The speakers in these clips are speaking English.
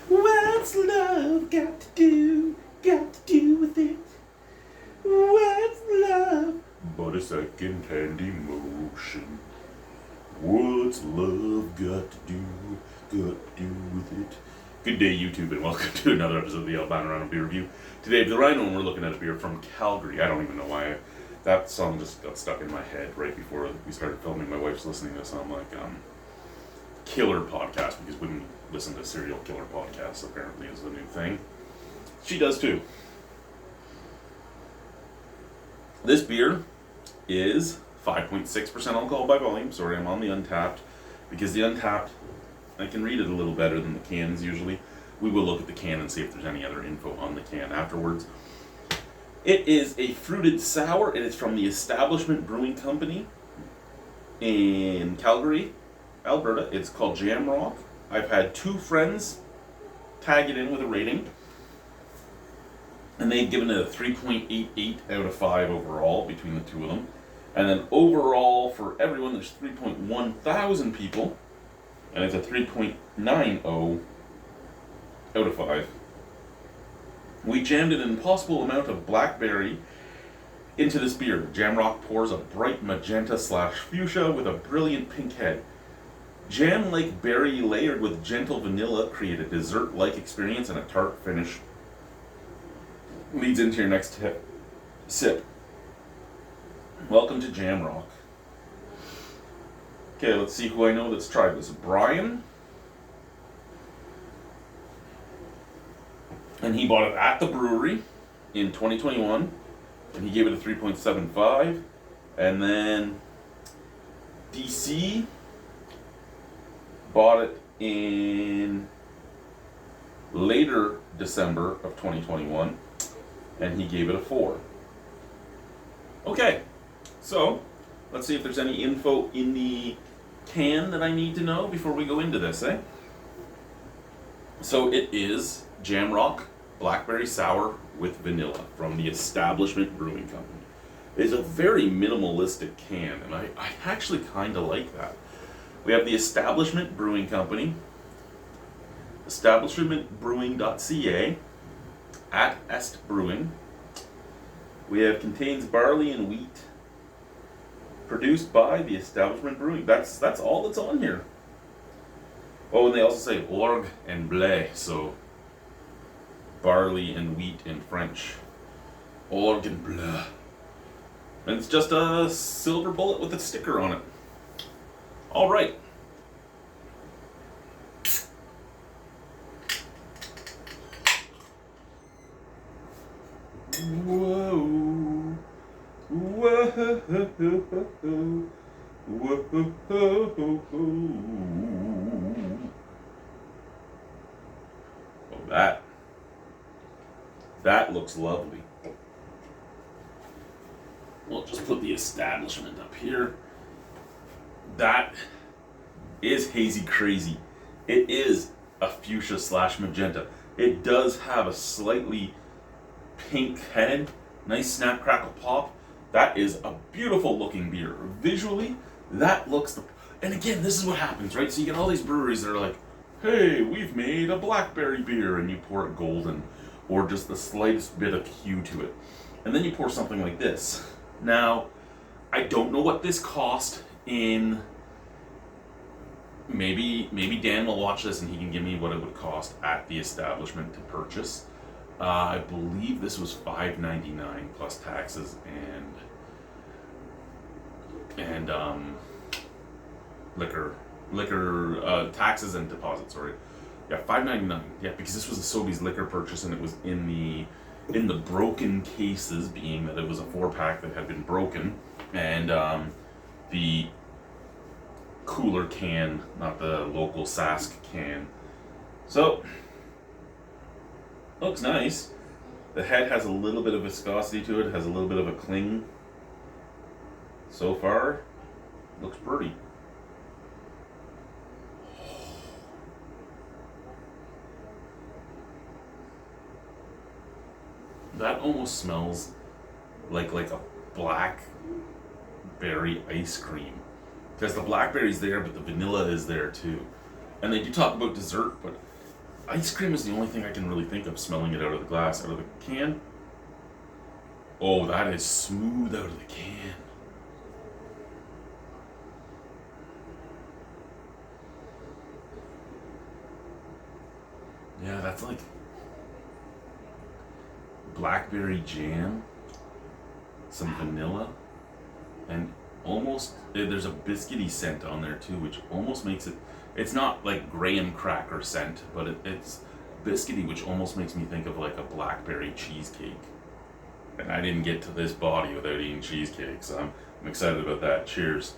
What's love got to do with it? What's love but a second-hand emotion? What's love got to do with it? Good day, YouTube, and welcome to another episode of the Albino Rhino Beer Review. Today, the Rhino, and we're looking at a beer from Calgary. I don't even know why that song just got stuck in my head right before we started filming. My wife's listening to this, and I'm like, killer podcast, because women listen to serial killer podcasts, apparently, is the new thing. She does too. This beer is 5.6% alcohol by volume. Sorry, I'm on the Untapped, because the Untapped, I can read it a little better than the cans usually. We will look at the can and see if there's any other info on the can afterwards. It is a fruited sour. It is from the Establishment Brewing Company in Calgary, Alberta. It's called Jamrock. I've had two friends tag it in with a rating, and they've given it a 3.88 out of 5 overall between the two of them. And then overall for everyone, there's 3.1 thousand people, and it's a 3.90 out of 5. We jammed an impossible amount of blackberry into this beer. Jamrock pours a bright magenta / fuchsia with a brilliant pink head. Jam-like berry layered with gentle vanilla create a dessert-like experience and a tart finish. Leads into your next sip. Welcome to Jamrock. Okay, let's see who I know that's tried this. Brian. And he bought it at the brewery in 2021. And he gave it a 3.75. And then DC bought it in later December of 2021, and he gave it a 4. Okay, so let's see if there's any info in the can that I need to know before we go into this, eh? So it is Jamrock Blackberry Sour with Vanilla from the Establishment Brewing Company. It's a very minimalistic can, and I actually kind of like that. We have the Establishment Brewing Company, establishmentbrewing.ca, at Est Brewing. We have contains barley and wheat, produced by the Establishment Brewing. That's all that's on here. Oh, and they also say orge and blé, so barley and wheat in French. Orge and blé. And it's just a silver bullet with a sticker on it. All right. Whoa. Whoa. Whoa. Oh, that looks lovely. We'll just put the Establishment up here. That is hazy crazy. It is a fuchsia / magenta. It does have a slightly pink head. Nice snap, crackle, pop. That is a beautiful looking beer. Visually, that looks and again, this is what happens, right? So you get all these breweries that are like, hey, we've made a blackberry beer, and you pour it golden or just the slightest bit of hue to it. And then you pour something like this. Now, I don't know what this cost in, maybe Dan will watch this and he can give me what it would cost at the Establishment to purchase. I believe this was $5.99 plus taxes and liquor taxes and deposits. Sorry, yeah, $5.99. Yeah, because this was a Sobeys liquor purchase, and it was in the broken cases, being that it was a 4-pack that had been broken, and the cooler can, not the local Sask can. So, looks nice. The head has a little bit of viscosity to it, has a little bit of a cling. So far, looks pretty. That almost smells like a blackberry ice cream. Because the blackberry's there, but the vanilla is there too. And they do talk about dessert, but ice cream is the only thing I can really think of smelling it out of the glass. Out of the can. Oh, that is smooth out of the can. Yeah, that's like blackberry jam, some vanilla, and almost there's a biscuity scent on there too, which almost makes it. It's not like graham cracker scent, but it's biscuity, which almost makes me think of like a blackberry cheesecake. And I didn't get to this body without eating cheesecake, so I'm excited about that. Cheers.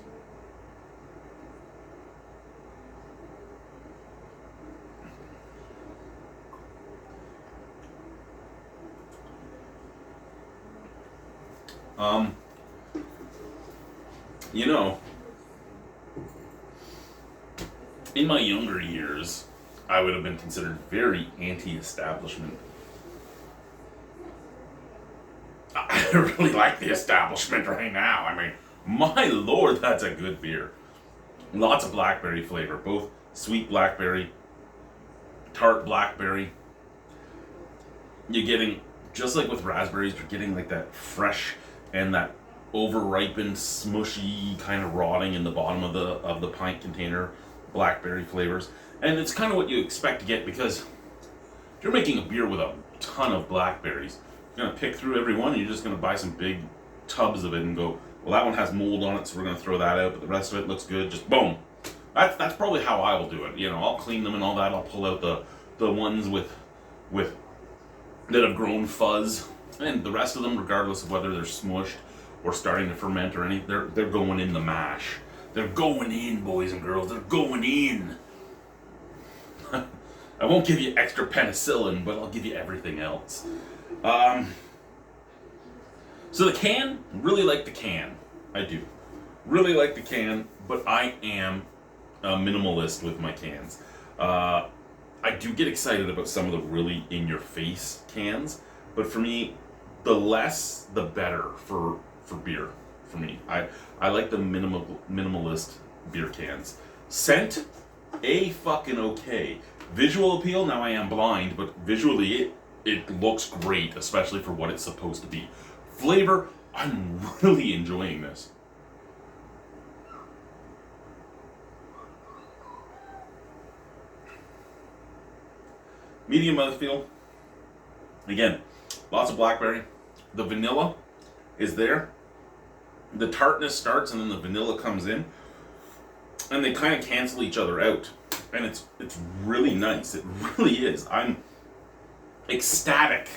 Um, you know, in my younger years, I would have been considered very anti-establishment. I really like the establishment right now. I mean, my lord, that's a good beer. Lots of blackberry flavor, both sweet blackberry, tart blackberry. You're getting, just like with raspberries, you're getting like that fresh and that over-ripened, smushy, kind of rotting in the bottom of the pint container blackberry flavors. And it's kind of what you expect to get, because if you're making a beer with a ton of blackberries, you're going to pick through every one and you're just going to buy some big tubs of it and go, well, that one has mold on it, so we're going to throw that out, but the rest of it looks good. Just boom. That's probably how I will do it. You know, I'll clean them and all that. I'll pull out the ones with that have grown fuzz, and the rest of them, regardless of whether they're smushed or starting to ferment or anything, they're going in the mash. They're going in, boys and girls. They're going in. I won't give you extra penicillin, but I'll give you everything else. So the can, really like the can. I do. Really like the can, but I am a minimalist with my cans. I do get excited about some of the really in-your-face cans, but for me, the less, the better for beer. For me, I like the minimalist beer cans. Scent, fucking okay. Visual appeal, now I am blind, but visually it looks great, especially for what it's supposed to be. Flavor, I'm really enjoying this. Medium mouthfeel. Again, lots of blackberry. The vanilla is there. The tartness starts and then the vanilla comes in. And they kind of cancel each other out. And it's really nice. It really is. I'm ecstatic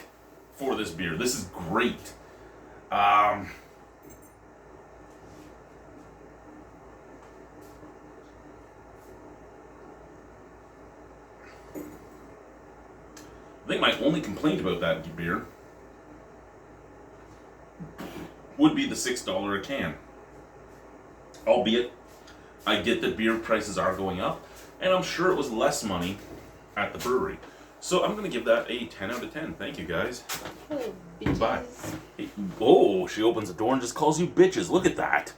for this beer. This is great. I think my only complaint about that beer would be the $6 a can. Albeit, I get that beer prices are going up, and I'm sure it was less money at the brewery. So I'm going to give that a 10 out of 10. Thank you, guys. Oh, bitches. Bye. Hey, oh, she opens the door and just calls you bitches. Look at that.